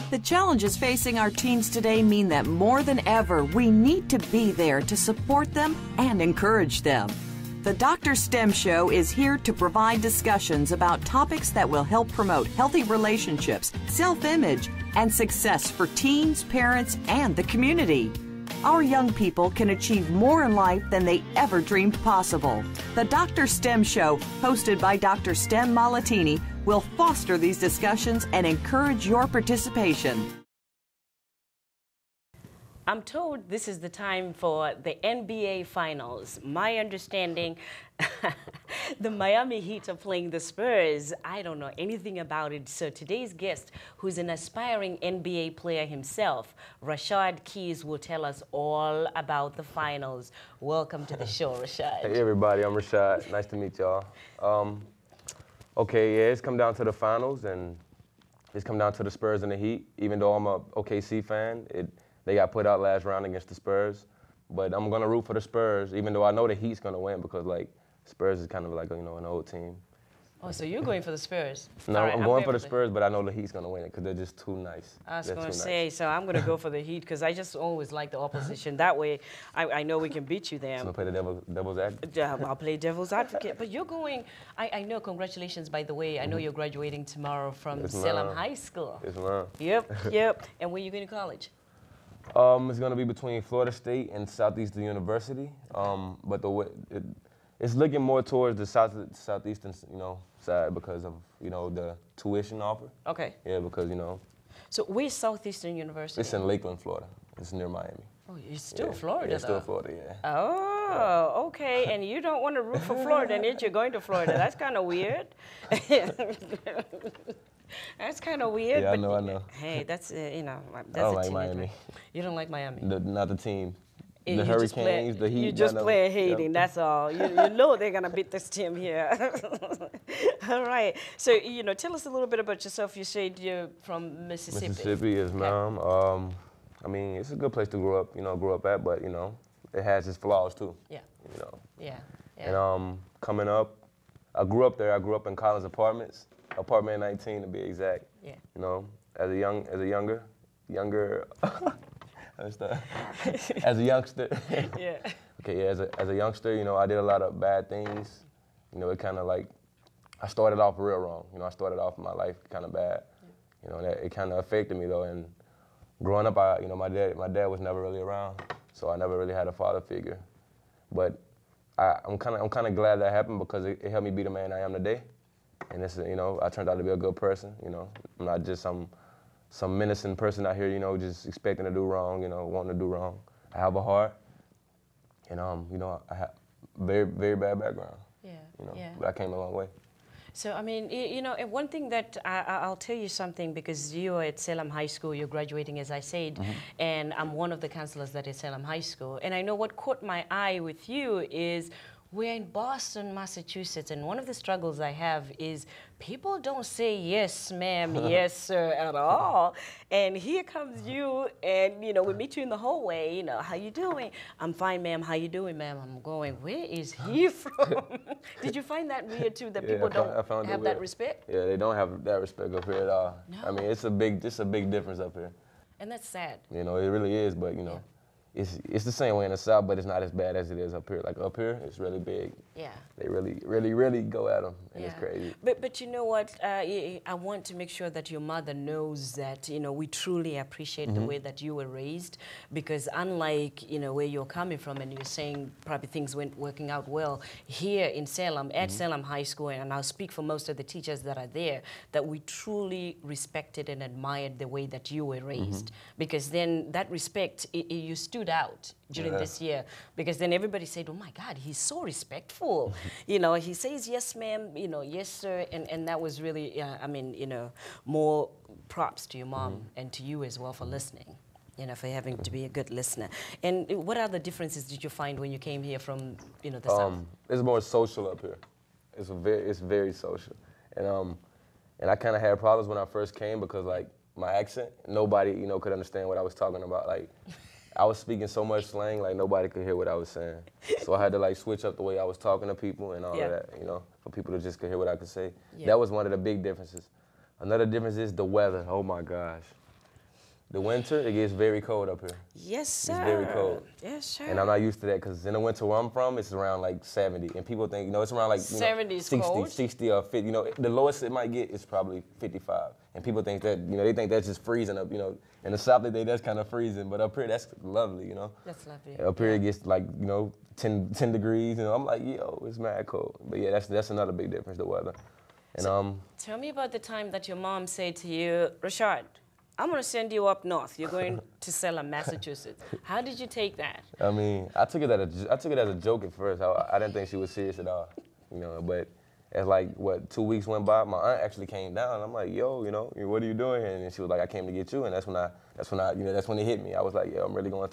The challenges facing our teens today mean that more than ever, we need to be there to support them and encourage them. The DrStem Show is here to provide discussions about topics that will help promote healthy relationships, self-image, and success for teens, parents, and the community. Our young people can achieve more in life than they ever dreamed possible. The DrStem Show, hosted by DrStem Malatini, will foster these discussions and encourage your participation. I'm told this is the time for the NBA Finals. My understanding, the Miami Heat are playing the Spurs. I don't know anything about it. So today's guest, who's an aspiring NBA player himself, Rashad Keys, will tell us all about the finals. Welcome to the show, Rashad. Hey everybody, I'm Rashad. Nice to meet y'all. Okay, yeah, it's come down to the finals, and it's come down to the Spurs and the Heat. Even though I'm a OKC fan, they got put out last round against the Spurs, but I'm gonna root for the Spurs, even though I know the Heat's gonna win because like Spurs is kind of like, you know, an old team. Oh, so you're going for the Spurs? No, right, I'm going for the Spurs, but I know the Heat's gonna win it because they're just too nice. I was gonna say, so I'm gonna go for the Heat because I just always like the opposition. That way, I know we can beat you there. So play the devil's advocate. I'll play devil's advocate. But you're going. I know. Congratulations, by the way. I know you're graduating tomorrow from Salem High School. Yes, ma'am. Yep. And where are you going to college? It's going to be between Florida State and Southeastern University, but it's looking more towards the southeastern, you know, side because of, you know, the tuition offer. Okay. Yeah, because, you know. So where's Southeastern University? It's in Lakeland, Florida. It's near Miami. Oh, it's still Florida, Yeah, it's still Florida, yeah. Oh, okay. And you don't want to root for Florida, and yet you're going to Florida. That's kind of weird. That's kind of weird. Yeah, but I know. Hey, that's, you know, that's I don't like Miami. You don't like Miami? Not the team. The You Hurricanes, the Heat. You just play hating, that's all. You know they're going to beat this team here. All right. So, you know, tell us a little bit about yourself. You said you're from Mississippi. Mississippi, yes, ma'am. I mean, it's a good place to grow up at, but, you know, it has its flaws, too. Yeah. You know. Yeah. And coming up, I grew up there. I grew up in Collins Apartments. Apartment 19 to be exact. Yeah. You know, as a younger, as a youngster. Yeah. Okay, yeah, as a youngster, you know, I did a lot of bad things. You know, it kind of like, I started off real wrong. You know, I started off my life kind of bad. You know, it kind of affected me though. And growing up, you know, my dad was never really around, so I never really had a father figure. But I'm kind of glad that happened because it helped me be the man I am today. And it's, you know, I turned out to be a good person, you know. I'm not just some menacing person out here, you know, just expecting to do wrong, you know, wanting to do wrong. I have a heart, and, you know, I have very, very bad background. Yeah, you know, but I came a long way. So, I mean, you know, one thing that I'll tell you something, because you are at Salem High School, you're graduating, as I said, and I'm one of the counselors that is Salem High School. And I know what caught my eye with you is we're in Boston, Massachusetts, and one of the struggles I have is people don't say yes, ma'am, yes, sir, at all. And here comes you, and, you know, we meet you in the hallway, you know, how you doing? I'm fine, ma'am. How you doing, ma'am? I'm going, where is he from? Did you find that weird, too, that people don't have that respect? Yeah, they don't have that respect up here at all. No. I mean, it's a big difference up here. And that's sad. You know, it really is, but, you know. It's the same way in the South, but it's not as bad as it is up here. Like up here, it's really big. Yeah. They really go at them, and it's crazy. But you know what? I want to make sure that your mother knows that, you know, we truly appreciate the way that you were raised, because unlike, you know, where you're coming from, and you're saying probably things weren't working out well, here in Salem, at Salem High School, and I'll speak for most of the teachers that are there, that we truly respected and admired the way that you were raised, because then that respect, you stood out during this year, because then everybody said, oh my God, he's so respectful. You know, he says, yes, ma'am, you know, yes, sir. And that was really, I mean, you know, more props to your mom and to you as well for listening, you know, for having to be a good listener. And what other differences did you find when you came here from, you know, the South? It's more social up here. It's very social. And I kind of had problems when I first came because, like, my accent, nobody, you know, could understand what I was talking about. Like, I was speaking so much slang, like nobody could hear what I was saying. So I had to like switch up the way I was talking to people and all of that, you know, for people to just could hear what I could say. That was one of the big differences. Another difference is the weather. Oh my gosh. The winter, it gets very cold up here. Yes, sir. It's very cold. Yes, sir. And I'm not used to that because in the winter where I'm from, it's around like 70. And people think, it's around like 70 is 60, cold? 60 or 50. The lowest it might get is probably 55. And people think that, they think that's just freezing up, In the South, they think that's kind of freezing. But up here, that's lovely, That's lovely. Up here, it gets like, 10 degrees. I'm like, yo, it's mad cold. But yeah, that's another big difference, the weather. And so, tell me about the time that your mom said to you, Rashad, I'm going to send you up north. You're going to Salem, Massachusetts. How did you take that? I mean, I took it as a joke at first. I didn't think she was serious at all, But as 2 weeks went by, my aunt actually came down. I'm like, yo, what are you doing here? And she was like, I came to get you. And that's when it hit me. I was like, yo, I'm really going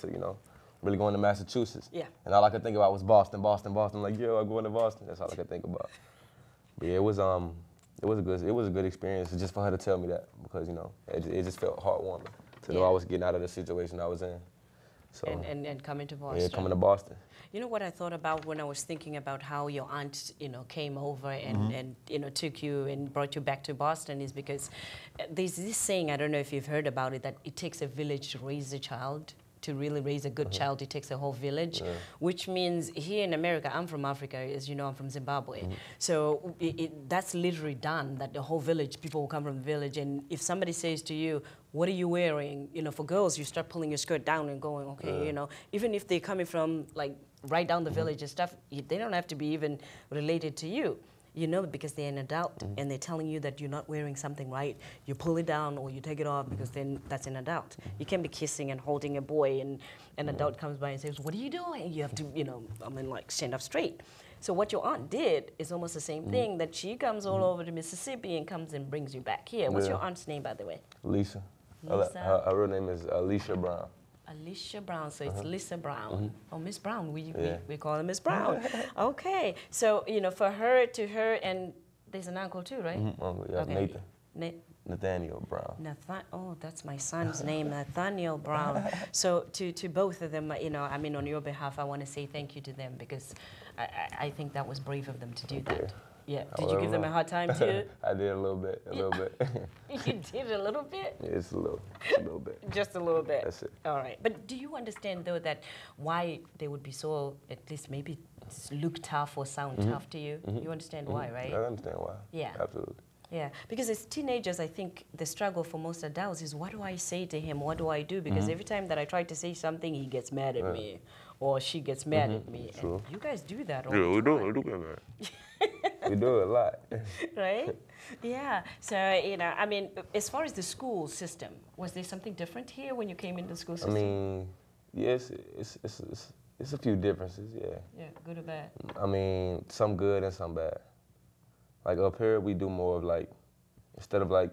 to Massachusetts. Yeah. And all I could think about was Boston. I'm like, yo, I'm going to Boston. That's all I could think about. But yeah, it was a good experience just for her to tell me that because it just felt heartwarming to know I was getting out of the situation I was in. So and coming to Boston. Yeah, coming to Boston. You know what I thought about when I was thinking about how your aunt came over and took you and brought you back to Boston is because there's this saying, I don't know if you've heard about it, that it takes a village to raise a child. To really raise a good child, it takes a whole village, which means here in America, I'm from Africa, as you know, I'm from Zimbabwe. So that's literally done, that the whole village, people will come from the village, and if somebody says to you, what are you wearing? For girls, you start pulling your skirt down and going, okay, even if they're coming from right down the village and stuff, they don't have to be even related to you. Because they're an adult and they're telling you that you're not wearing something right, you pull it down or you take it off because then that's an adult. You can't be kissing and holding a boy and an adult comes by and says, what are you doing? You have to, stand up straight. So what your aunt did is almost the same thing, that she comes all over to Mississippi and comes and brings you back here. What's your aunt's name, by the way? Lisa. Lisa. Her real name is Alicia Brown. Alicia Brown, so it's Lisa Brown. Oh, Miss Brown, we call her Miss Brown. Okay, so, for her, to her, and there's an uncle too, right? Okay. Nathan. Nathaniel Brown. Oh, that's my son's name, Nathaniel Brown. So to both of them, on your behalf, I want to say thank you to them because I think that was brave of them to do that. Yeah. Did you give them a hard time too? I did a little bit. You did a little bit? Yeah, it's a little bit. Just a little bit. That's it. All right. But do you understand though that why they would be so, at least maybe look tough or sound tough to you? You understand why, right? I understand why. Yeah. Absolutely. Yeah, because as teenagers, I think the struggle for most adults is, what do I say to him? What do I do? Because every time that I try to say something, he gets mad at me, or she gets mad at me. True. And you guys do that all Yeah, the time. we do get mad. We do it a lot. Right? Yeah. So, as far as the school system, was there something different here when you came into the school system? I mean, yes, it's a few differences, yeah. Yeah, good or bad? I mean, some good and some bad. Up here, we do more of instead of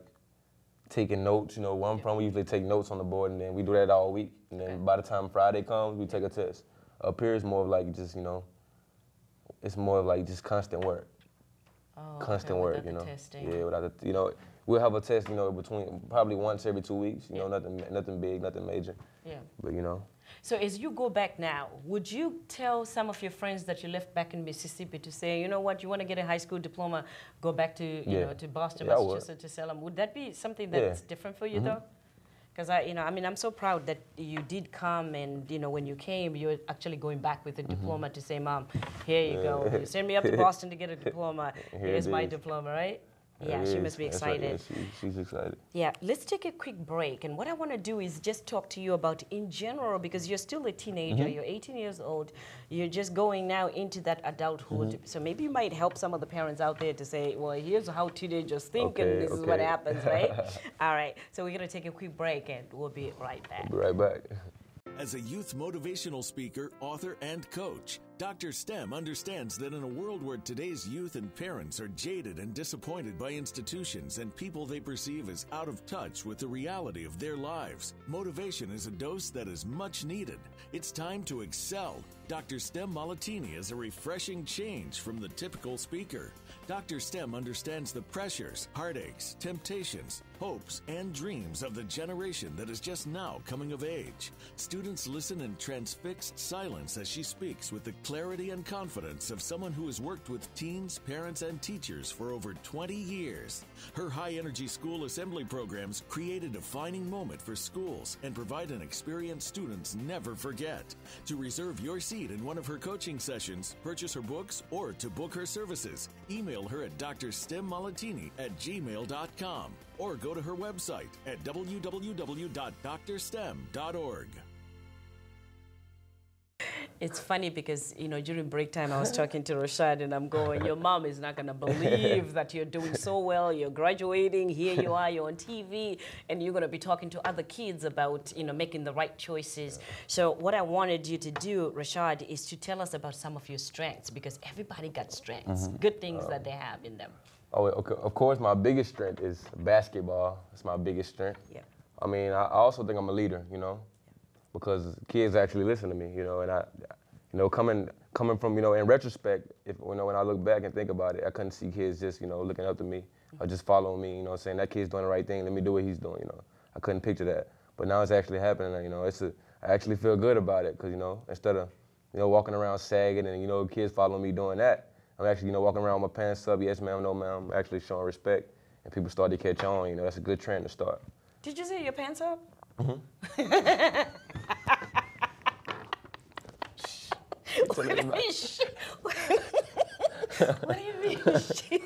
taking notes, where I'm from, we usually take notes on the board and then we do that all week. And then by the time Friday comes, we take a test. Up here, it's more of just, it's more of just constant work. Oh, Constant okay, work, without the testing. Yeah, without the, we'll have a test, between probably once every 2 weeks, nothing big, nothing major. Yeah. But, So as you go back now, would you tell some of your friends that you left back in Mississippi to say, you know what, you want to get a high school diploma, go back to, to Boston, Massachusetts, to Salem. Would that be something that's different for you though? Because I'm so proud that you did come and, when you came, you're actually going back with a diploma to say, Mom, here you go. You send me up to Boston to get a diploma. Here's my diploma, right? Yeah, she must be excited. She's excited. Yeah, let's take a quick break. And what I want to do is just talk to you about in general, because you're still a teenager, you're 18 years old, you're just going now into that adulthood. So maybe you might help some of the parents out there to say, well, here's how teenagers think and this is what happens, right? All right, so we're going to take a quick break and we'll be right back. We'll be right back. As a youth motivational speaker, author, and coach, DrStem understands that in a world where today's youth and parents are jaded and disappointed by institutions and people they perceive as out of touch with the reality of their lives, motivation is a dose that is much needed. It's time to excel. DrStem Malatini is a refreshing change from the typical speaker. DrStem understands the pressures, heartaches, temptations, hopes, and dreams of the generation that is just now coming of age. Students listen in transfixed silence as she speaks with the clarity and confidence of someone who has worked with teens, parents, and teachers for over 20 years. Her high-energy school assembly programs create a defining moment for schools and provide an experience students never forget. To reserve your seat in one of her coaching sessions, purchase her books, or to book her services, email her at drstemmolitini@gmail.com or go to her website at www.drstem.org. It's funny because, you know, during break time, I was talking to Rashad and I'm going, your mom is not going to believe that you're doing so well. You're graduating. Here you are. You're on TV. And you're going to be talking to other kids about, you know, making the right choices. So what I wanted you to do, Rashad, is to tell us about some of your strengths, because everybody got strengths, good things that they have in them. Oh, okay. Of course, my biggest strength is basketball. It's my biggest strength. Yeah. I mean, I also think I'm a leader, you know, because kids actually listen to me, you know, and you know, coming from, you know, in retrospect, you know, when I look back and think about it, I couldn't see kids just, you know, looking up to me or just following me, you know, saying that kid's doing the right thing, let me do what he's doing, you know. I couldn't picture that, but now it's actually happening, you know. I actually feel good about it, because, you know, instead of, you know, walking around sagging and, you know, kids following me doing that, I'm actually, you know, walking around with my pants up, yes ma'am, no ma'am, I'm actually showing respect, and people start to catch on, you know. That's a good trend to start. Did you say your pants up? Mm-hmm. What do you mean shit? What do you mean shit?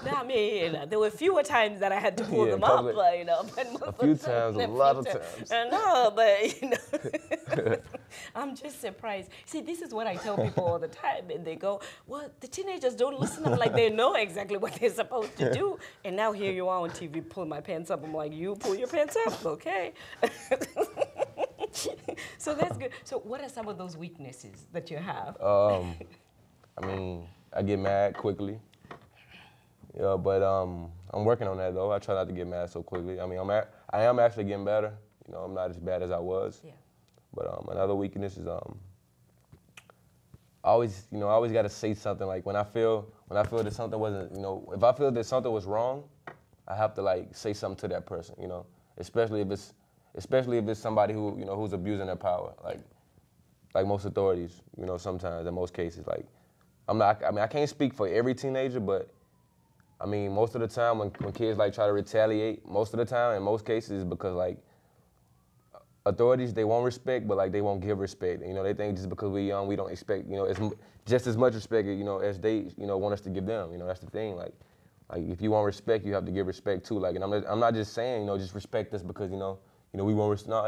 No, I mean, there were fewer times that I had to pull them up, you know. But a few times, a lot of times. No, but, you know, I'm just surprised. See, this is what I tell people all the time, and they go, well, the teenagers don't listen. I'm like, they know exactly what they're supposed to do. And now here you are on TV pulling my pants up. I'm like, you pull your pants up? Okay. So that's good. So what are some of those weaknesses that you have? I mean, I get mad quickly. Yeah, but I'm working on that though. I try not to get mad so quickly. I mean, I am actually getting better. You know, I'm not as bad as I was. Yeah. But another weakness is I always got to say something. Like when I feel that something wasn't, you know, if I feel that something was wrong, I have to like say something to that person. You know, especially if it's somebody who, you know, who's abusing their power. Like most authorities, you know, sometimes in most cases, like I can't speak for every teenager, but I mean, most of the time when kids like try to retaliate, most of the time in most cases, because like authorities, they want respect, but like they won't give respect. You know, they think just because we're young, we don't expect, you know, just as much respect, you know, as they, you know, want us to give them. You know, that's the thing. Like if you want respect, you have to give respect too. Like, and I'm not just saying, you know, just respect us because, you know, we want respect. No,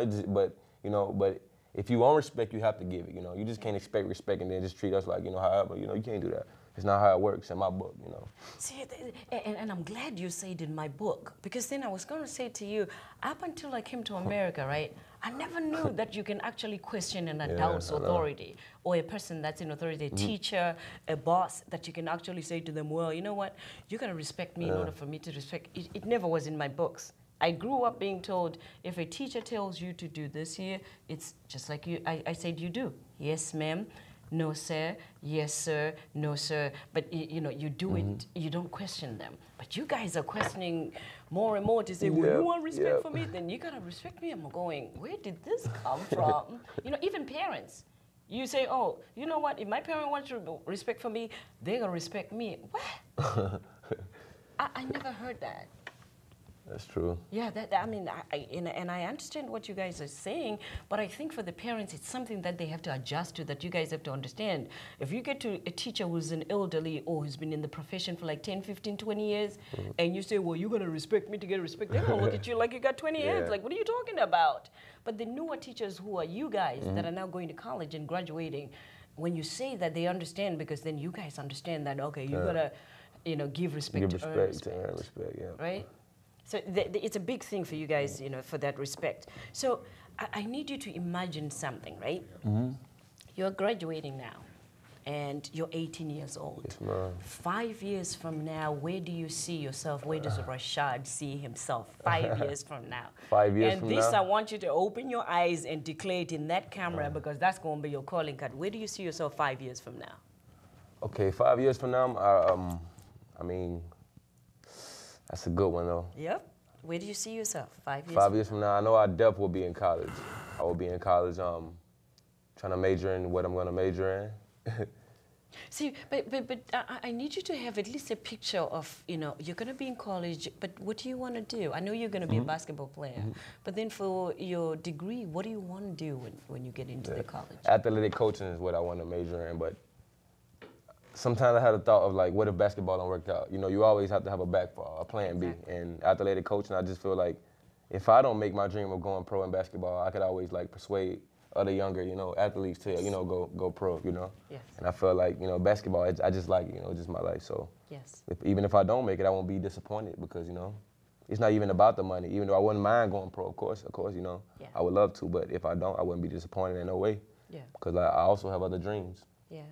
but if you want respect, you have to give it. You know, you just can't expect respect and then just treat us like, you know, however. You know, you can't do that. It's not how it works in my book, you know. See, and I'm glad you said in my book, because then I was going to say to you, up until I came to America, right, I never knew that you can actually question an adult's authority, or a person that's in authority, a teacher, a boss, that you can actually say to them, well, you know what, you got to respect me in order for me to respect. It never was in my books. I grew up being told, if a teacher tells you to do this here, it's just like I said you do. Yes, ma'am. No, sir. Yes, sir. No, sir. But, you know, you do it, you don't question them. But you guys are questioning more and more to say, well, you want respect for me? Then you got to respect me. I'm going, where did this come from? You know, even parents. You say, oh, you know what? If my parent wants respect for me, they're going to respect me. What? I never heard that. That's true. Yeah, I mean, and I understand what you guys are saying, but I think for the parents, it's something that they have to adjust to, that you guys have to understand. If you get to a teacher who's an elderly or who's been in the profession for like 10, 15, 20 years, and you say, well, you're going to respect me to get respect, they're going to look at you like you got 20 years. Like, what are you talking about? But the newer teachers who are you guys that are now going to college and graduating, when you say that, they understand, because then you guys understand that, okay, you got to, you know, give respect to earn respect. Yeah. Right? So it's a big thing for you guys, you know, for that respect. So I need you to imagine something, right? You're graduating now, and you're 18 years old. Yes, ma'am. 5 years from now, where do you see yourself? Where does Rashad see himself 5 years from now? 5 years from now? And this, I want you to open your eyes and declare it in that camera, because that's going to be your calling card. Where do you see yourself 5 years from now? Okay, 5 years from now, I mean, that's a good one, though. Yep. Where do you see yourself 5 years? 5 years from now, I know I definitely will be in college. I will be in college, trying to major in what I'm going to major in. See, but I need you to have at least a picture of, you know, you're going to be in college, but what do you want to do? I know you're going to be a basketball player, but then for your degree, what do you want to do when you get into the college? Athletic coaching is what I want to major in, but sometimes I had a thought of like, what if basketball don't work out? You know, you always have to have a plan B. And athletic coaching, I just feel like if I don't make my dream of going pro in basketball, I could always like persuade other younger, you know, athletes to, you know, go pro, you know? Yes. And I feel like, you know, basketball, I just like it, you know, just my life. So Yes. even if I don't make it, I won't be disappointed because, you know, it's not even about the money. Even though I wouldn't mind going pro, of course, you know, I would love to. But if I don't, I wouldn't be disappointed in no way. Yeah. Because I also have other dreams. Yeah.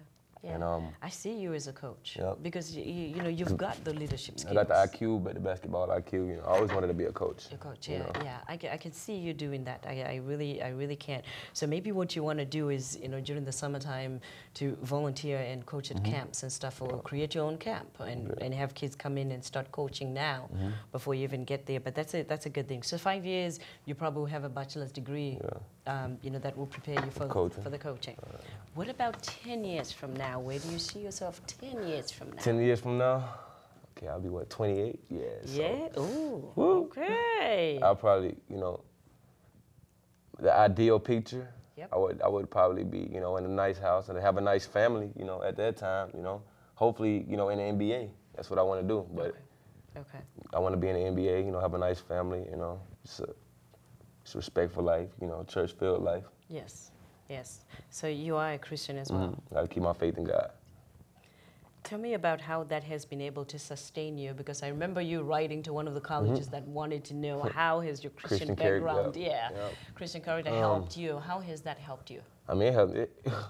Yeah. And, I see you as a coach because you know you've got the leadership skills. I got the IQ, but the basketball IQ. You know, I always wanted to be a coach. A coach, you know? yeah. I can see you doing that. I really can. So maybe what you want to do is, you know, during the summertime to volunteer and coach at camps and stuff, or create your own camp and have kids come in and start coaching now before you even get there. But that's a good thing. So 5 years, you probably will have a bachelor's degree. You know, that will prepare you for the coaching. What about 10 years from now? Where do you see yourself 10 years from now? 10 years from now? Okay, I'll be, what, 28? Yeah. Yeah? So, Ooh, okay. I'll probably, you know, the ideal picture, Yep. I would probably be, you know, in a nice house and have a nice family, you know, at that time, you know. Hopefully, you know, in the NBA. That's what I want to do. But Okay. I want to be in the NBA, you know, have a nice family, you know, just a respectful life, you know, church-filled life. Yes. Yes. So you are a Christian as well. Got to keep my faith in God. Tell me about how that has been able to sustain you, because I remember you writing to one of the colleges that wanted to know how has your Christian background, Christian character helped you. How has that helped you? I mean,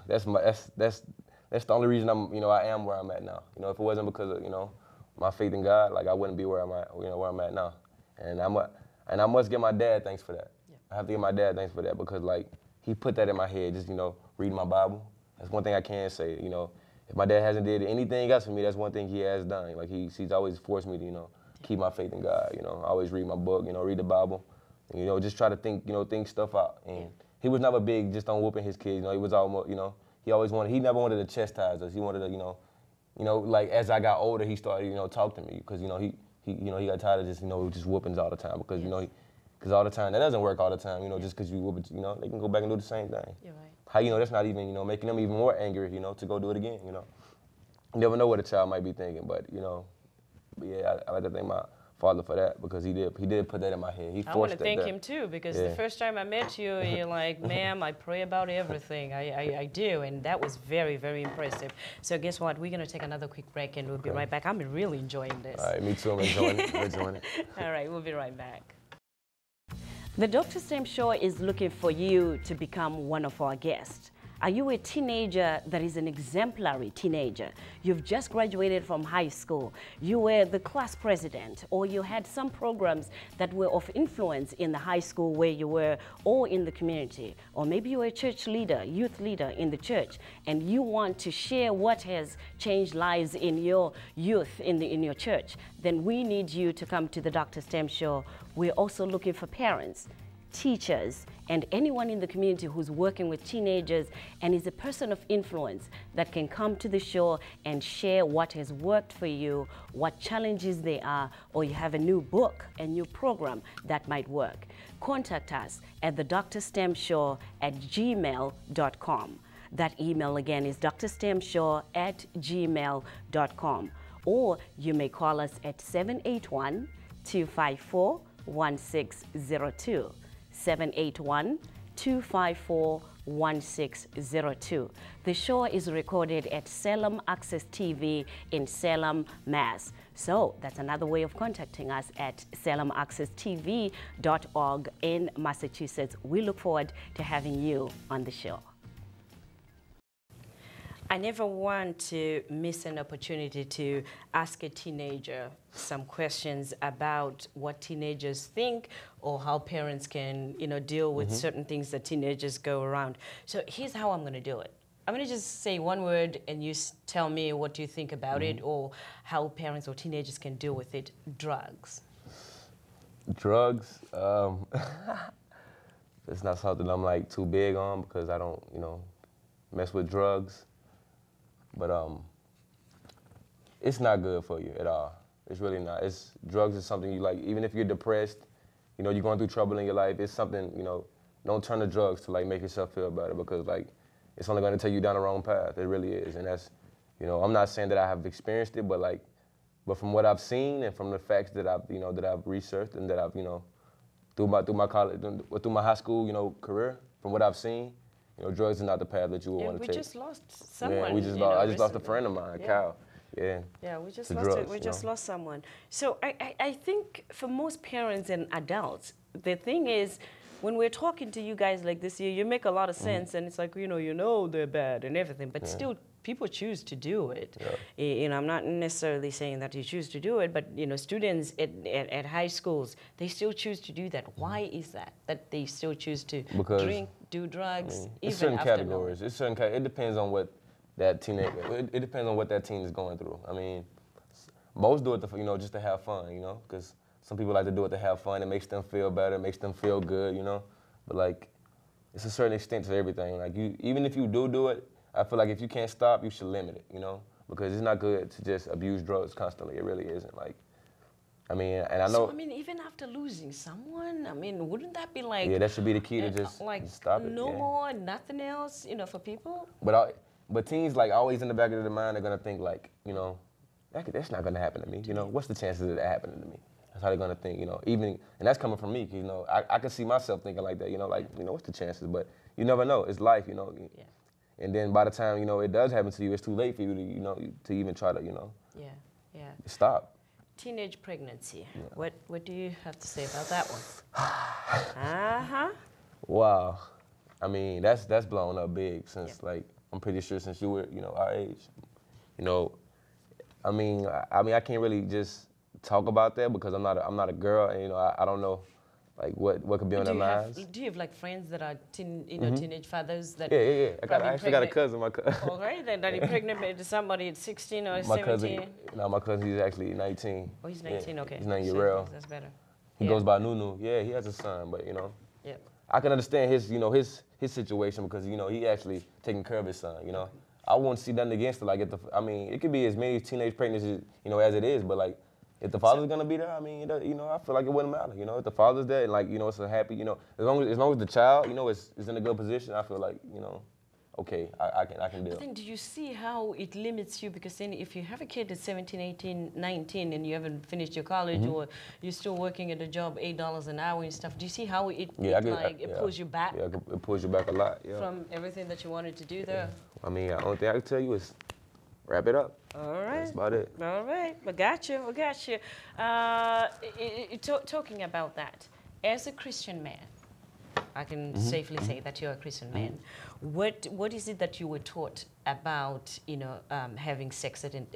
that's the only reason I am where I'm at now. You know, if it wasn't because of, you know, my faith in God, like I wouldn't be where I'm at, you know, where I'm at now. And I must give my dad thanks for that. Yeah. I have to give my dad thanks for that because like he put that in my head, just, you know, reading my Bible. That's one thing I can say, you know. If my dad hasn't did anything else for me, that's one thing he has done. Like he's always forced me to, you know, keep my faith in God. You know, I always read my book, you know, read the Bible, and, you know, just try to think stuff out. And he was never big just on whooping his kids. You know, he was almost, you know, he never wanted to chastise us. He wanted to, you know, like as I got older, he started, you know, talk to me because, you know, he got tired of just, you know, just whoopings all the time because, you know, because all the time that doesn't work all the time. You know, just because you whoop it, you know, they can go back and do the same thing. You're right. How, you know, that's not even, you know, making them even more angry, you know, to go do it again, you know. You never know what a child might be thinking, but, you know, yeah, I like to thank my father for that because he did put that in my head. He forced that. I want to thank him too because the first time I met you, you're like, ma'am, I pray about everything. I do, and that was very, very impressive. So guess what? We're going to take another quick break and we'll be right back. I'm really enjoying this. All right, me too. I'm enjoying it. I'm enjoying it. All right, we'll be right back. The DrStem Show is looking for you to become one of our guests. Are you a teenager that is an exemplary teenager? You've just graduated from high school, you were the class president, or you had some programs that were of influence in the high school where you were, or in the community, or maybe you were a church leader, youth leader in the church, and you want to share what has changed lives in your youth in your church, then we need you to come to the DrStem Show. We're also looking for parents, teachers, and anyone in the community who's working with teenagers and is a person of influence that can come to the show and share what has worked for you, what challenges they are, or you have a new book, a new program that might work. Contact us at the drstemshow@gmail.com. That email again is drstemshow@gmail.com. Or you may call us at 781-254-1602. 781-254-1602. The show is recorded at Salem Access TV in Salem, Mass. So that's another way of contacting us at salemaccesstv.org in Massachusetts. We look forward to having you on the show. I never want to miss an opportunity to ask a teenager some questions about what teenagers think or how parents can, you know, deal with certain things that teenagers go around. So here's how I'm going to do it. I'm going to just say one word and you tell me what you think about it or how parents or teenagers can deal with it. Drugs. Drugs? It's not something I'm like too big on because I don't, you know, mess with drugs. But it's not good for you at all. It's really not. Drugs is something you like, even if you're depressed, you know, you're going through trouble in your life, it's something, you know, don't turn to drugs to like make yourself feel better, because like it's only going to take you down the wrong path. It really is. And that's, you know, I'm not saying that I have experienced it, but from what I've seen and from the facts that I've, you know, that I've researched and that I've, you know, through my college, through my high school, you know, career, from what I've seen, you know, drugs is not the path that you would want to take. We just lost someone. Yeah, I just lost a friend of mine, Kyle. Yeah. Yeah, we just lost someone. So I think for most parents and adults, the thing is, when we're talking to you guys like this, you make a lot of sense, and it's like, you know they're bad and everything, but still people choose to do it. Yeah. You know, I'm not necessarily saying that you choose to do it, but you know, students at high schools, they still choose to do that. Why is that they still choose to drink, do drugs, even it's certain after categories. It's certain. It depends on what that teenage. It depends on what that teen is going through. I mean, most do it to, you know, just to have fun, you know, because some people like to do it to have fun. It makes them feel better. It makes them feel good, you know. But like, it's a certain extent to everything. Like even if you do it, I feel like if you can't stop, you should limit it, you know, because it's not good to just abuse drugs constantly. It really isn't. Like, I mean, and I know. So I mean, even after losing someone, I mean, wouldn't that be like? Yeah, that should be the key to just like stop it. No more, nothing else, you know, for people. But teens, like, always in the back of their mind, they're gonna think like, you know, that's not gonna happen to me. You know, what's the chances of that happening to me? That's how they're gonna think, you know. Even, and that's coming from me, 'cause, you know, I can see myself thinking like that, you know, like, you know, what's the chances? But you never know. It's life, you know. Yeah. And then by the time, you know, it does happen to you, it's too late for you to, you know, to even try to, you know, stop. Teenage pregnancy. Yeah. What do you have to say about that one? Wow. I mean, that's blown up big since, like, I'm pretty sure since you were, you know, our age. You know, I mean, I can't really just talk about that because I'm not a girl, and you know, I don't know, like what could be on their minds. Do you have like friends that are teenage fathers that? Yeah. I actually got a cousin. All right, that he pregnant somebody at 16 or 17. My cousin, he's actually 19. Oh, he's 19. Yeah. Okay. His name Urel. That's better. He goes by Nunu. Yeah, he has a son, but you know. Yeah. I can understand his, you know, his situation because, you know, he actually taking care of his son, you know. I won't see nothing against it. Like, I mean, it could be as many teenage pregnancies, you know, as it is, but like, if the father's gonna be there, I mean, you know, I feel like it wouldn't matter, you know. If the father's there, and like, you know, it's a happy, you know, as long as the child, you know, is in a good position, I feel like, you know, okay, I can deal. But then do you see how it limits you? Because then if you have a kid at 17, 18, 19 and you haven't finished your college or you're still working at a job, $8 an hour and stuff, do you see how it pulls you back? Yeah, it pulls you back a lot, from everything that you wanted to do there? I mean, the only thing I can tell you is wrap it up. All right. That's about it. All right. I got you. Talking about that, as a Christian man, I can safely say that you're a Christian man. What is it that you were taught about, you know, having sex at an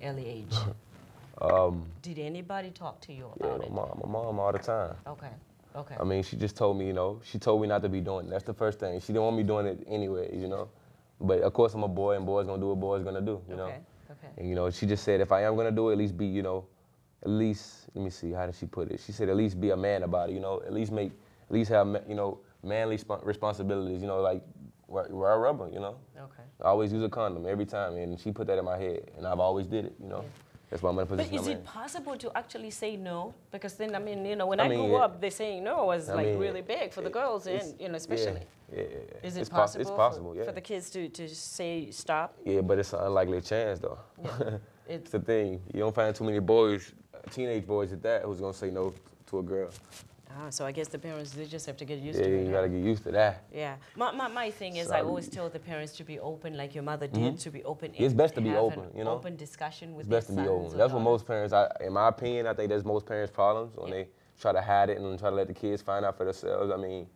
early age? Did anybody talk to you about it? My mom all the time. Okay. I mean, she just told me, you know, she told me not to be doing it. That's the first thing. She didn't want me doing it anyway, you know. But of course I'm a boy, and boys gonna do what boys gonna do, you know. Okay. And you know, she just said if I am gonna do it, at least be, you know, let me see, how did she put it? She said at least be a man about it, you know, at least have, you know, manly responsibilities, you know, like wear a rubber, you know. Okay. I always use a condom every time, and she put that in my head, and I've always did it, you know. Yeah. That's why I'm in a position. But is it possible to actually say no? Because then, I mean, you know, when I grew up, they saying no was like really big for the girls, and you know, especially. Yeah. Is it possible? It's possible, for the kids to say stop? Yeah, but it's an unlikely chance, though. Yeah. It's the thing. You don't find too many boys, teenage boys at that, who's gonna say no to a girl. So I guess the parents, they just have to get used to it. Yeah, you gotta get used to that. Yeah. My thing is, I always tell the parents to be open, like your mother did, to be open. It's best to be open, you know. Open discussion with their sons. It's best to be open. That's what most parents, in my opinion, I think that's most parents' problems when they try to hide it and try to let the kids find out for themselves. I mean,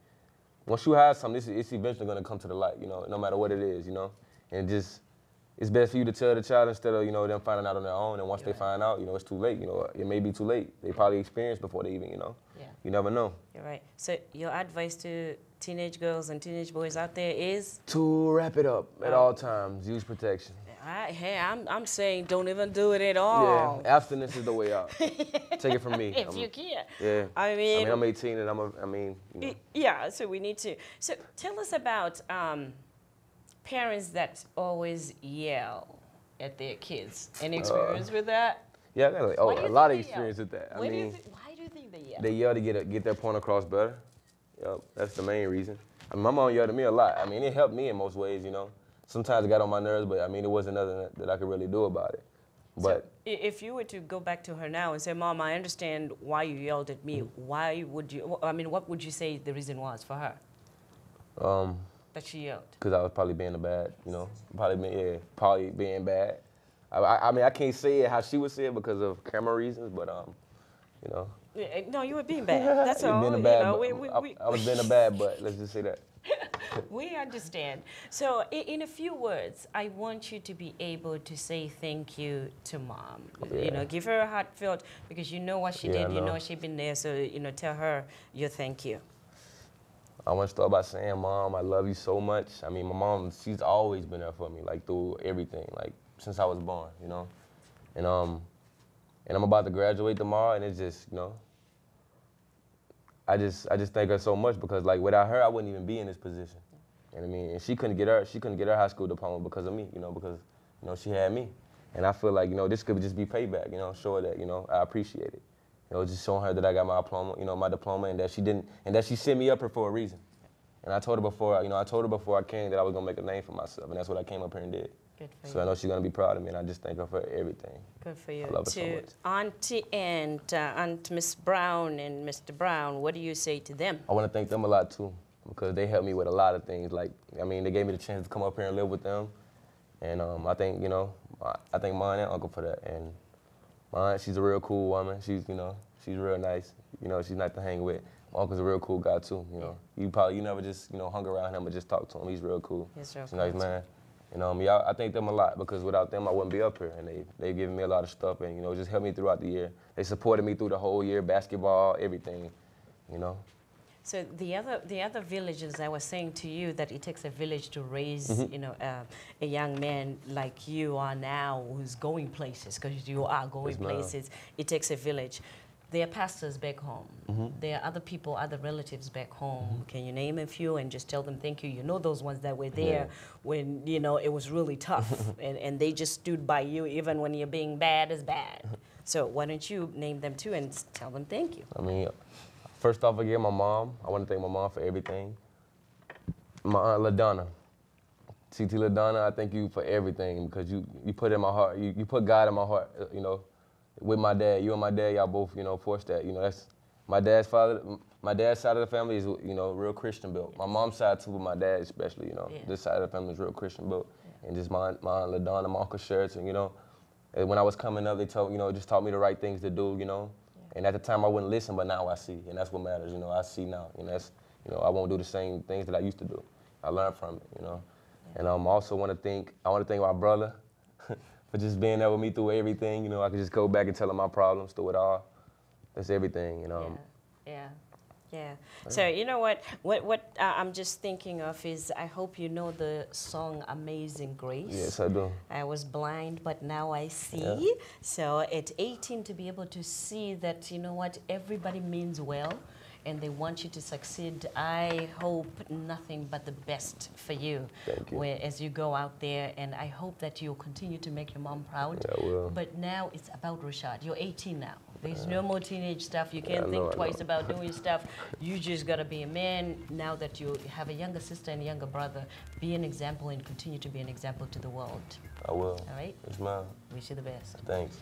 once you hide something, it's eventually gonna come to the light, you know, no matter what it is, you know. And it's best for you to tell the child instead of, you know, them finding out on their own. And once they find out, you know, it's too late. You know, it may be too late. They probably experienced before they even, you know. Yeah. You never know. You're right. So your advice to teenage girls and teenage boys out there is? To wrap it up at all times. Use protection. Hey, I'm saying don't even do it at all. Yeah, abstinence is the way out. Take it from me. If you can. Yeah. I mean, I'm 18 and you know. Yeah, so we need to. So tell us about parents that always yell at their kids. Any experience with that? Yeah, I got like, a lot of experience with that. Why do you think they yell? They yell to get their point across better. Yep, that's the main reason. I mean, my mom yelled at me a lot. I mean, it helped me in most ways, you know. Sometimes it got on my nerves, but I mean, it wasn't nothing that I could really do about it. But so if you were to go back to her now and say, Mom, I understand why you yelled at me, why would you, I mean, what would you say the reason was for her? That she yelled? Because I was probably being a bad, you know, probably being bad. I mean, I can't say it how she would say it because of camera reasons, but, you know. No, you were being bad. That's all. Being a bad, I was being a bad butt, let's just say that. We understand. So in a few words, I want you to be able to say thank you to Mom. Yeah. You know, give her a heartfelt, because you know what she did, you know she's been there, so, you know, tell her your thank you. I want to start by saying, Mom, I love you so much. I mean, my mom, she's always been there for me, like, through everything, like, since I was born, you know? And I'm about to graduate tomorrow, and it's just, you know, I just thank her so much, because like without her, I wouldn't even be in this position. You know what I mean? And she couldn't get her high school diploma because of me, you know, because, you know, she had me. And I feel like, you know, this could just be payback, you know, show her that, you know, I appreciate it. You know, just showing her that I got my diploma, you know, and that she sent me up here for a reason. And I told her before I came that I was gonna make a name for myself, and that's what I came up here and did. Good for you. So I know she's gonna be proud of me, and I just thank her for everything. Good for you. I love her so much. Auntie and Aunt Miss Brown and Mr. Brown, what do you say to them? I want to thank them a lot too, because they helped me with a lot of things. Like, I mean, they gave me the chance to come up here and live with them, and I think, you know, I thank my aunt and uncle for that. And my aunt, she's a real cool woman. She's, you know, she's real nice. You know, she's nice to hang with. My uncle's a real cool guy too. You know, you never just, you know, hung around him or just talked to him. He's real cool. He's real He's a nice man. You know, I thank them a lot, because without them, I wouldn't be up here. And they've given me a lot of stuff, and, you know, just helped me throughout the year. They supported me through the whole year, basketball, everything, you know. So the other villages, I was saying to you that it takes a village to raise, you know, a young man like you are now, who's going places, because you are going places. It takes a village. There are pastors back home. There are other people, other relatives back home. Can you name a few and just tell them thank you? You know those ones that were there when, you know, it was really tough, and they just stood by you even when you're being bad as bad. So why don't you name them too and tell them thank you? I mean, first off, again, my mom. I want to thank my mom for everything. My Aunt LaDonna. CT LaDonna, I thank you for everything, because you put it in my heart. You put God in my heart, you know. With my dad, you and my dad, y'all both, you know, forced that. You know, that's my dad's father. My dad's side of the family is, you know, real Christian built. My mom's side too, with my dad especially, you know, this side of the family is real Christian built. And just my Aunt LaDonna, my Uncle Shirts, and, you know, and when I was coming up, they told, you know, just taught me the right things to do, you know. And at the time I wouldn't listen, but now I see, and that's what matters, you know. I see now, and that's, you know, I won't do the same things that I used to do. I learned from it, you know. And I also want to thank my brother. For just being there with me through everything, you know, I could just go back and tell him my problems through it all. That's everything, you know. Yeah. So you know what I'm just thinking of is, I hope you know the song Amazing Grace. Yes, I do. I was blind, but now I see. Yeah. So at 18, to be able to see that, you know what, everybody means well, and they want you to succeed. I hope nothing but the best for you. Thank you. As you go out there, and I hope that you'll continue to make your mom proud. Yeah, I will. But now it's about Rashad. You're 18 now. There's no more teenage stuff. You can't think twice about doing stuff. You just gotta be a man. Now that you have a younger sister and a younger brother, be an example and continue to be an example to the world. I will. All right? Yes, ma'am. Wish you the best. Thanks.